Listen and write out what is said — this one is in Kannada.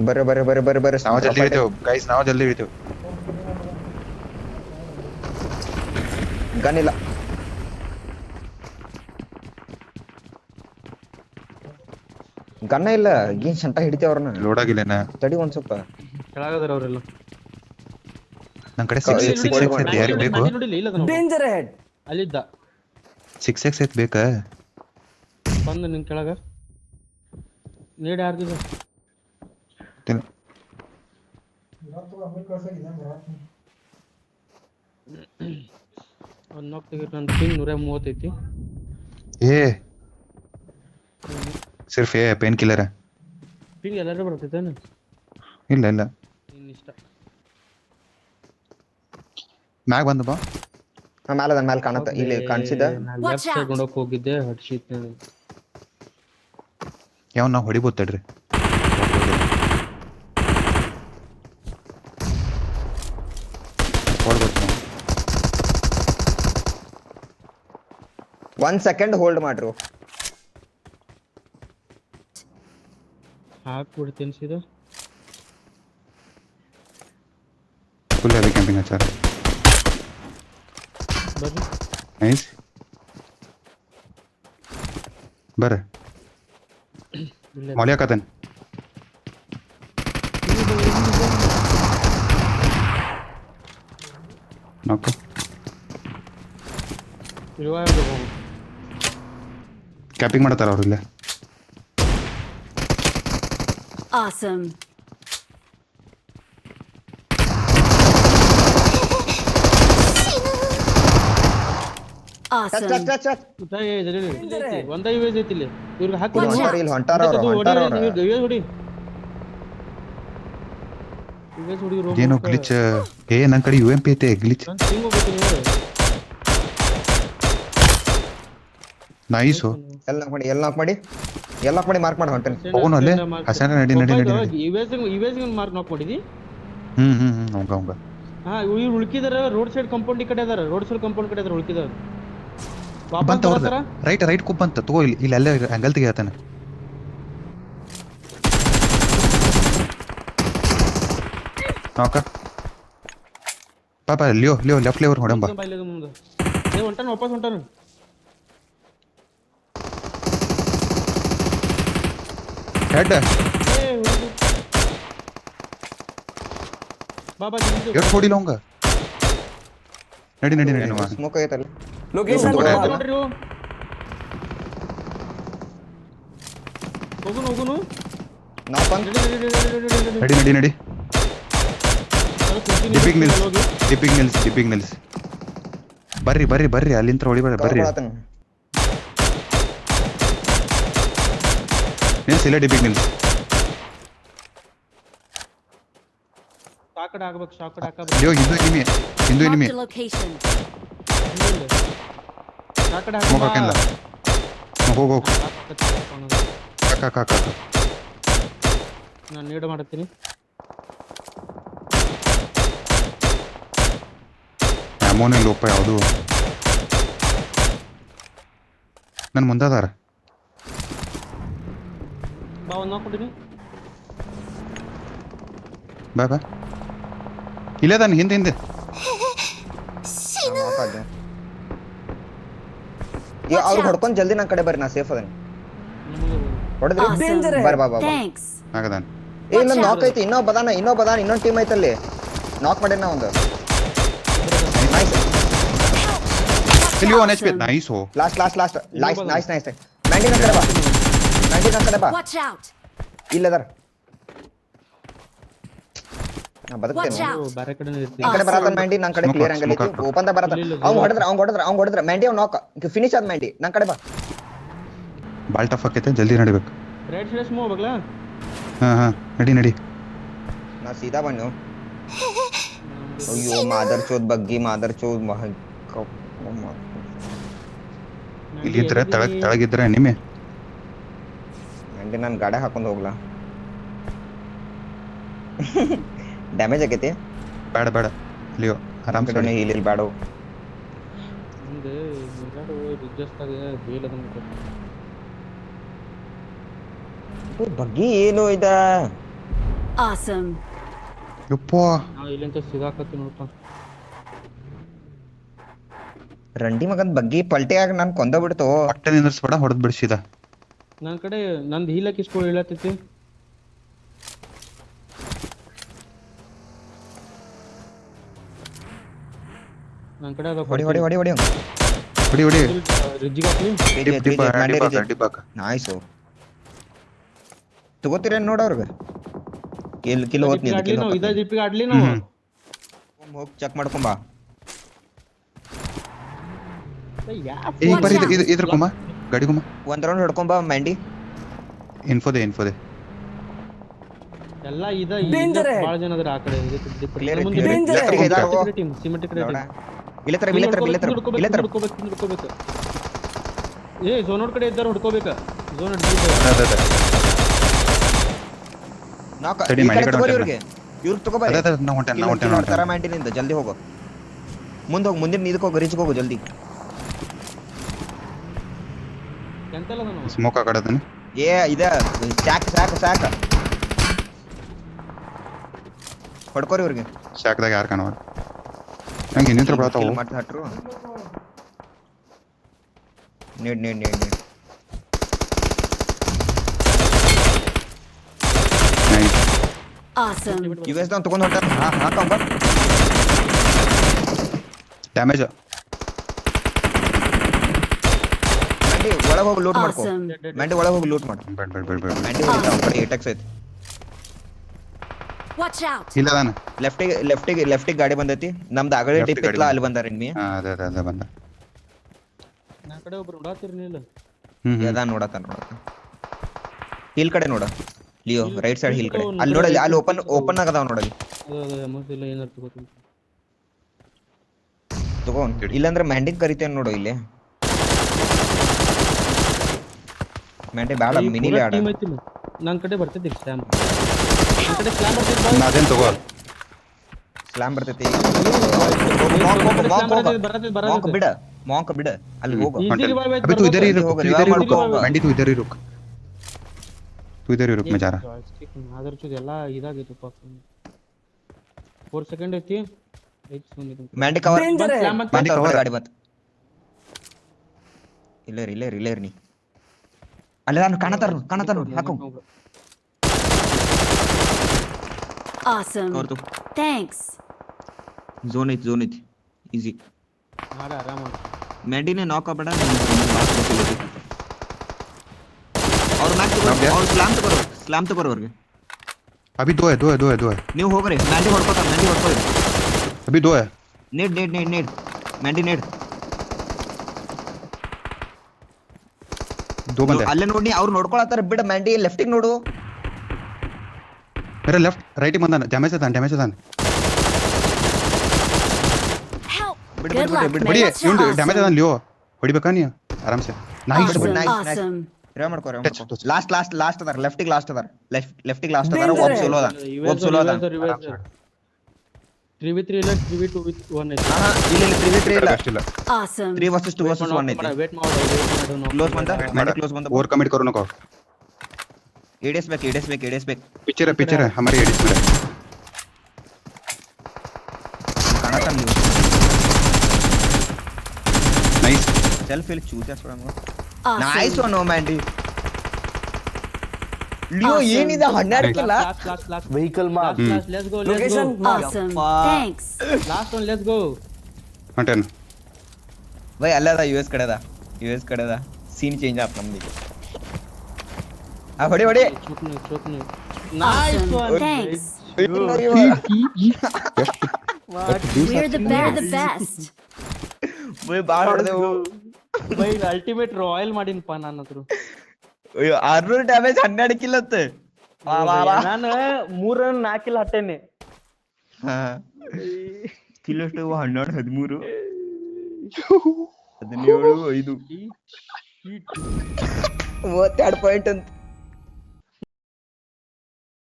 ಬರ್ರಿ ಬರ್ರಿ ಬರ್ರಿ ಬರ್ರಿ ಬರ್ರಿ ನಾವು ಜಲ್ದಿ ಇಳಿತೇವೆ ಗೈಸ್, ನಾವು ಜಲ್ದಿ ಇಳಿತೇವೆ. ಗನ್ ಇಲ್ಲ. ಗನ್ನ ಇಲ್ಲ, ಏನ್ ಶಂಟ ಹಿಡಿತೇವ ಅವ್ರನ್ನ. ಲೋಡ್ ಆಗಿಲ್ಲೇನ? ತಡಿ ಒಂದ್ ಸ್ವಲ್ಪ. ಕೆಳಗದಾರ ಅವರೆಲ್ಲ. ನನ್ ಕಡೆ 6x ಐತಿ, ಯಾರಿಗ್ ಬೇಕು? ಡೇಂಜರ್ ಹೆಡ್ ಅಲ್ಲಿದ್ದ 6x ಐತಿ ಬೇಕಾ? ಬಂದು ನಿನ್ ಕೆಳಗ ನೀಡ್ ಯಾರ್ದಿದೆ? ಒಂದ್ ನಾಕ್ ತೆಗೀರಿ. ನನ್ನ ಪಿಂಗ್ 130 ಐತಿ. ಏ ಸಿರ್ಫ್ ಏ ಪೇನ್ ಕಿಲ್ಲರ್ ಪಿಂಗ್ ಎಲ್ಲರೂ ಬರ್ತೈತೇನು? ಇಲ್ಲ ಇಲ್ಲ, ನಿನ್ ಇಷ್ಟ. ಮ್ಯಾಗ ಬಂದು ಬಾ. ಮ್ಯಾಲ ಮ್ಯಾಲ ಕಾಣತ್ತ, ಇಲ್ಲಿ ಕಾಣಿಸಿದ. ಲೆಫ್ಟ್ ಸೈಡ್ ನೋಡಕ್ ಹೋಗಿದ್ದೆ, ಹಡ್ಸಿತ್. ಯಾವ ನಾವು ಹೊಡಿಬೋದು ತಡ್ರಿ. ಹೊಡ್ಬೋದು ನಾವು. 1 ಸೆಕೆಂಡ್ ಹೋಲ್ಡ್ ಮಾಡ್ರು. ಹಾಕ್ಬಿಡ್ತೀನಿ ಸೀದಾ. ಫುಲ್ ಹೆವಿ ಕ್ಯಾಂಪಿಂಗ್ ಹಚ್ಚಾರ. ಬರ್ರಿ ನೈಸ್, ಬರ್ರಿ. ಮೌಲ್ಯಕತನ್ ನಾಕು ಕ್ಯಾಪಿಂಗ್ ಮಾಡತ್ತಾರ ಅವ್ರು ಇಲ್ಲೇ. Awesome. Touch touch touch touch. ಒಂದ ಯೂಸ್ ಐತಿ ಇಲ್ಲಿ. ಇವ್ರಿಗೆ ಹಾಕಿ ಹೊಂಟಾರ ಇಲ್ಲಿ, ಹೊಂಟಾರ ಅವ್ರು, ಹೊಂಟಾರ ಅವ್ರು. ಹೊಡಿ. ಏನು ಗ್ಲಿಚ್? ಏ ನನ್ ಕಡೆ UMP ಐತೆ. Glitch nice. ಎಲ್ಲ ನಾಕ್ ಮಾಡಿ, ಎಲ್ಲ ನಾಕ್ ಮಾಡಿ, ಎಲ್ಲ ನಾಕ್ ಮಾಡಿ, ಮಾರ್ಕ್ ಮಾಡಿ ಹೊಂಟೇನೆ. ಹೋಗೋಣ ಅಲ್ಲೇ. ಹಸನ ನಡಿ ನಡಿ ನಡಿ. ಮಾರ್ಕ್ ನಾಕ್ ಮಾಡಿದಿ. ಹಂಗ ಹಂಗ. ಹಾ, ಇವ್ರು ಉಳ್ಕಿದಾರ ರೋಡ್ ಸೈಡ್ ಕಾಂಪೌಂಡ್ ಈ ಕಡೆ ಅದಾರ. ರೋಡ್ ಸೈಡ್ ಕಾಂಪೌಂಡ್ ಕಡೆ ಅದಾರ ಉಳ್ಕಿದಾರ. ಬಂತ ಅವ್ರದ್ದು ರೈಟ್ ರೈಟ್ ಕುಪ್ ಬಂತ. ತಗೋ ಇಲ್ಲಿ, ಇಲ್ಲಿ ಅಲ್ಲೇ ಆಂಗಲ್ ತೆಗಿತಾನೆ. ಓಕೆ ಪಾಪ ಲಿಯೋ ಲಿಯೋ ಲೆಫ್ಟ್ ಲೇವರ್ ಹೊಡಂಬ. ಹೊಂಟಾನ, ವಾಪಸ್ ಹೊಂಟಾನ. ಹೆಡ್ ಬಾಬಾ ಎಷ್ಟು ಹೊಡಿಲ್ಲ ಅವಂಗ. ನಡಿ ನಡಿ ನಡಿ. ಸ್ಮೋಕ್ ಆಗೈತಲ್ಲ. ಲೊಕೇಶನ್ ನೋಡ್ರಿ. ಹೋಗುನು ನಾಕ್ ಬಂದ್. ನಡಿ ನಡಿ ನಡಿ. ಡಿಪಿಗ್ ನಿಲ್ಸ್, ಡಿಪಿಗ್ ನಿಲ್ಸ್, ಡಿಪಿಗ್ ನಿಲ್ಸ್. ಬರ್ರಿ ಬರ್ರಿ ಬರ್ರಿ, ಅಲ್ಲಿಂದ ಹೊಡಿಬೇಡ. ಬರ್ರಿ ನಿಲ್ಸ್, ಇಲ್ಲ ಡಿಪಿಗ್ ನಿಲ್ಸ್. ಶಾಕಡ್ ಆಗ್ಬೇಕು, ಶಾಕಡ್ ಹಾಕಬೇಕು. ಅಯ್ಯೋ ಹಿಂದೂ ಎನಿಮಿ, ಹಿಂದೂ ಎನಿಮಿ. Marked a location. ಶಾಕಡ್ ಸ್ಮೋಕ್ ಹಾಕಲ್ಲ. ಹೋಗ್ ಹೋಗ್. ಕಾಕ ಕಾಕ ಕಾಕ. ನಾನು ನೀಡ್ ಮಾಡ್ತೀನಿ. ಅಮೋನೆ ಲೋಪ ಯಾವುದು ನನ್ ಮುಂದಾದಾರ. ಬಾ, ಒಂದು ಹಾಕ್ಬಿಟ್ಟಿನಿ. ಬಾ ಬಾ, ಇಲ್ಲೇ ತಾನೆ ಹಿಂದೆ ಹಿಂದೆ. ಅವ್ರು ಹೊಡ್ಕೊಂಡ್ ಜಲ್ದಿ ನನ್ ಕಡೆ ಬರ್ರಿ, ನಾ ಸೇಫ್ ಅದನ್. ಹೊಡೆದ್ರಿ Awesome. ಬರ್ರಿ. ಬಾ ಬಾ ಬಾ. Thanks. ಆಗದಾನ. ಏ ಇಲ್ಲ, ನಾಕ್ ಐತಿ. ಇನ್ನೊಬ್ಬ ಬದಾನ, ಇನ್ನೊಂದ್ ಟೀಮ್ ಐತಲ್ಲಿ. ನಾಕ್ ಮಾಡ್ಯಾನ ಒಂದು. ನೈಸ್. ಇಲ್ಲಿ 1 HP. Nice. Last last last. Nice nice. ಮ್ಯಾಂಡಿ ನನ್ ಕಡೆ ಬಾ, ಮ್ಯಾಂಡಿ ನನ್ ಕಡೆ ಬಾ. Watch out. ಇಲ್ಲದಾರ. ನಾ Watch ಬದುಕ್ತೇನೆ. out. ಬೇರೆ ಕಡೆ ಈ ಕಡೆ ಬರತ್ತ ಮ್ಯಾಂಡಿ, ನನ್ ಕಡೆ ಕ್ಲಿಯರ್ ಆಂಗಲ್ ಐತಿ. ಓಪನ್ ದ ಬರತ್ತ. ಅವ್ನ್ ಹೊಡೆದ್ರ ಮ್ಯಾಂಡಿ, ಅವ್ನ್ ನಾಕ್ ಫಿನಿಶ್ ಆದ. ಮ್ಯಾಂಡಿ ನನ್ ಕಡೆ ಬಾ. ಬಾಳ್ ಟಫ್ ಆಕೈತೆ, ಜಲ್ದಿ ನಡಿಬೇಕು. ರೆಡ್ ಸೈಡ್ ಸ್ಮೋ ಹೋಗ್ಲಾ? ಹಾ ನಡಿ ನಡಿ. ನಾ ಸೀದಾ ಬಣ್ಣು. ಅಯ್ಯೋ ಮಾದರ್ ಚೋದ್ ಬಗ್ಗಿ, ಮಾದರ್ ಚೋದ್ ಇಲ್ಲಿದ್ರೆ ತೆಳಗಿದ್ರೆ ನಿಮ್ಮೆ. ಮ್ಯಾಂಡಿ ನನ್ ಗಾಡಿ ಹಾಕೊಂಡ್ ಹೋಗ್ಲಾ? ಡ್ಯಾಮೇಜ್ ಆಗೈತಿ. ಬೇಡ ಬೇಡ ಲಿಯೋ, ಆರಾಮ್ ಕಡೆ ಹೀಲ್ ಇಲ್ಲ. ಬೇಡ ಮುಂದೆ ರಿಜೆಸ್ಟ್ ಆಗಿ ಬೇಲ್ ಅದನ್ನ. ಬಗ್ಗಿ ಏನು ಇದ Awesome. ಯಪ್ಪ ನಾವು ಇಲ್ಲಿಂದ ಸಿಗಾಕತ್ತಿ ನೋಡ್ತಾ ರಂಡಿ ಮಗನ್ ಬಗ್ಗೆ ಪಲ್ಟಿಯಾಗ ನಾನು ಕೊಂದ ಬಿಡ್ತು. ಪಟ್ಟೆ ನಿಂದ್ರಿಸ್ಬೇಡ ಹೊಡೆದ್ ಬಿಡಿಸಿದ. ನನ್ನ ಕಡೆ ನಂದು ಹೀಲಕ್ ಇಷ್ಟು ಹೇಳತ್ತೈತಿ. ನನ್ನ ಕಡೆ ಅದ ಹೊಡಿ ಹೊಡಿ ಹೊಡಿ ಹೊಡಿ ಹೊಡಿ ಹೊಡಿ. ರಿಜ್ಜಿಗೆ ಹಾಕ್ಲಿ. ಡಿಬ್ಬಾಕ. ನಾಯ್ಸು ತಗೋತೀರೇನ್ ನೋಡ ಅವ್ರಿಗೆ ಕಿಲ್ ಹೋತ್ ಆಡ್ಲಿ ನಾವು ಇದ ಜಿಪ್ಪಿಗೆ ಆಡ್ಲಿ ನಾವು. ಹೋಗಿ ಚೆಕ್ ಮಾಡ್ಕೊಂಬಾ. ಈಗ ಬರ್ರಿ ಇದ್ರ ಕುಮ್ಮ ಗಾಡಿ ಕುಮ್ಮ. ಒಂದ್ ರೌಂಡ್ ಹೊಡ್ಕೊಂಬಾ ಮ್ಯಾಂಡಿ. ಇನ್ಫೋದೆ ಎಲ್ಲ ಇದ Danger. ಬಾಳ ಜನ ಅದ್ರ ಆ ಕಡೆ Clear, ಮುಂದೆ clear. Danger. ಟೀಮ್ ಸಿಮೆಂಟಿಕ್ ರೇಟಿಂಗ್ ಹುಡ್ಕೋಬೇಕು. ಏ ಝೋನ್ ಕಡೆ ಇದ್ದಾರ ಹುಡ್ಕೋಬೇಕ. ಝೋನ್ ತಡಿ, ಮ್ಯಾಂಡಿ ಕಡೆ ಹೊಂಟೇನ. ಇವ್ರಿಗೆ ತಗೋಬಾ. ನಾ ಹೊಂಟೇನ. ಮ್ಯಾಂಟಿನಿಂದ ಜಲ್ದಿ ಹೋಗು. ಮುಂದೆ ಹೋಗಿ ಮುಂದಿನ ಇದಕ್ಕೆ ಹೋಗು, ರಿಚ್ಗೆ ಹೋಗು ಜಲ್ದಿ. ಎಂತೆಲ್ಲ ನಾನು ಸ್ಮೋಕ್ ಆ ಕಡೆ ಅದಾನ. ಏ ಇದ ಸಾಕ ಹೊಡ್ಕೋರಿ ಇವ್ರಿಗೆ. ಶಾಕ್ದಾಗ ಯಾರು ಕಾಣವ ನಂಗೆ ಇನ್ನಿತ್ರ ಬರ್ತಾವು. Kill ಮಾಡ್ತಾ ಹಟ್ರು. Need nice. Awesome. US ದವ್ನು ತಗೊಂಡ್ ಹೊಂಟಾನ. ಹಾಕಂಬ. ಡ್ಯಾಮೇಜ್. ಮ್ಯಾಂಡಿ ಒಳಗೆ ಹೋಗಿ ಲೂಟ್ ಮಾಡ್ಕೋ. Awesome. ಮ್ಯಾಂಡಿ ಒಳಗೆ ಹೋಗಿ ಲೂಟ್ ಮಾಡು. ಬೇಡ ಮ್ಯಾಂಡಿ ಹೊಡಿತಾ ಅವ್ನ ಕಡೆ 8x ಐತಿ. Watch out. ಇಲ್ಲ ಅದಾನ. ಲೆಫ್ಟಿಗೆ ಗಾಡಿ ಬಂದೈತಿ. ನಮ್ದು ಆಗಲೇ Left ಗೆ ಟಿಪ್ ಇತ್ಲಾ, ಗಾಡಿ ಅಲ್ಲಿ ಬಂದಾರ ನಿಮ್ಮಿ. ಅದೇ ಬಂದ. ನನ್ನ ಕಡೆ ಒಬ್ರು ನೋಡಾತಿರ್ನಿಲ್ಲ. ಯದಾ ನೋಡತ ಹಿಲ್ ಕಡೆ ನೋಡ. ಲಿಯೋ ರೈಟ್ ಸೈಡ್ ಹಿಲ್ ಕಡೆ. ಅಲ್ಲಿ ನೋಡಲಿ, ಅಲ್ಲಿ ಓಪನ್ ಆಗದಾವ ನೋಡಲಿ. ಅದು ಎಮೋಸಿಲ್ಲ ಏನಾರ ತಗೋತೀನಿ. ತಗೊಂಡ್ ಇಲ್ಲಾಂದ್ರೆ ಮ್ಯಾಂಡಿಗೆ ಕರಿತೇನೆ ನೋಡು. ಇಲ್ಲಿ ಮ್ಯಾಂಡಿ ಬೇಡ, ಮಿನಿಲಿ ಆಡ. ಟೀಮ್ ಐತಿ ನನ್ನ ಕಡೆ ಬರ್ತೈತಿ ಸ್ಲ್ಯಾಮ್. ನನ್ನ ಕಡೆ ಸ್ಲ್ಯಾಮ್ ಬರ್ತೈತಿ. ಅದೇನ್ ತಗೋ. ಸ್ಲಾಮ್ ಬರ್ತೈತಿ. ಬರತ್ತೆ ಮಾಂಕ್ ಬಿಡ ಅಲ್ಲಿ ಹೋಗು. अभी तू इधर ही रुक मंडी, तू इधर ही रुक मैं जा रहा. ಅದರ ಚೂರು ಎಲ್ಲ ಇದಾಗಿತ್ತು ಪಾಪ. 4 ಸೆಕೆಂಡ್ ಐತಿ. ಮ್ಯಾಂಡಿ ಕವರ್. Danger. ಮ್ಯಾಂಡಿ ಕವರ್ ಗಾಡಿ ಬಂತು. ಇಲ್ಲೇ ನೀ ಅಲ್ಲಿ ನಾನು ಕಾಣತಾರ ನೋಡಿ. ಹಾಕು. Awesome. ಕವರ್ ತಗೋ. Thanks. ಝೋನ್ ಐತಿ ಈಸಿ. ಮಾಡ ಆರಾಮ. ಮ್ಯಾಂಡಿನೇ ನಾಕ್ ಆಗಬೇಡ. ಅವ್ರ ಮ್ಯಾಚ್ ಅವ್ರ ಸ್ಲಾಮ್ ತಗೋರು ಅವ್ರಿಗೆ. अभी दो है. ನೀವು ಹೋಗ್ರಿ. ಮ್ಯಾಂಡಿ ಹೊಡ್ಕೋರಿ. अभी 2 है. ನೇಡ್ ಮ್ಯಾಂಡಿ ನೇಡ್. 2 बंदे. ಅಲ್ಲೇ ನೋಡಿ ಅವ್ರು ನೋಡ್ಕೊಳತ್ತಾರ. ಬಿಡ ಮ್ಯಾಂಡಿ ಲೆಫ್ಟಿಗೆ ನೋಡು. मेरा लेफ्ट राइट ही बंदा डैमेज था. Help. ಬಿಡು, Good ಬಿಡು, luck. ಬಿಡು, बड़ी man. Watch out. डैमेज था लियो. बड़ी बेकार नहीं है आराम से. Nice. Awesome. nice. Awesome. Rave ಮಾಡ್ಕೋ. Touch. ಲಾಸ್ಟ್ ಅದಾರ. ಲೆಫ್ಟಿಗೆ ಲಾಸ್ಟ್ ಅದಾರ. Danger. ಒಬ್ಬ ಸೋಲೋ ಅದ. 3v3 ಇಲ್ಲ 3v2 1 ಐತಿ. ಇಲ್ಲ 3v3 ಇಲ್ಲ. बेस्ट ಇಲ್ಲ. Awesome. 3 vs 2 vs 1 ಐತಿ. ವೇಟ್ ಮಾಡು. ಕ್ಲೋಸ್ ಬಂದ. ಮ್ಯಾಂಡಿ ಕ್ಲೋಸ್ ಬಂದ. ओवर कमिट करो नको. ADS back. पिक्चर है हमारी एडिस में. कानाता नहीं. नाइस. सेल्फ हिल चूजा थोड़ा मो. Awesome. नाइस वन नो मैंडी. लियो ಏನಿದೆ 12 ಕಿಲ್ಲ. Last Vehicle mark. Let's go. Location mark. Awesome. ಯಪ್ಪಾ. Thanks. Last one let's go. हटन भाई ಅಲ್ಲದ ಯುಎಸ್ ಕಡೆದ ಸೀನ್ ಚೇಂಜ್ ಆತ ನಮ್ದು. ಹೊಡಿ ಚೋಕ್ನೆ. Nice Awesome. One. Thanks. We're the best. Bye ಬಾಳ ಹೊಡೆದೆವು. ಬೈ ಅಲ್ಟಿಮೇಟ್ ರಾಯಲ್ ಮಾಡಿನಪ್ಪ ನನ್ನ ಹತ್ರ. ಅಯ್ಯೋ 600 ಡ್ಯಾಮೇಜ್ 12 ಕಿಲ್ ಅಂತ. ನಾನು 3 ರನ್ 4 ಕಿಲ್ ಹಟ್ಟೇನೆ. ಕಿಲ್ ಎಷ್ಟು? 12 13 17 5 32 ಪಾಯಿಂಟ್ ಅಂತ.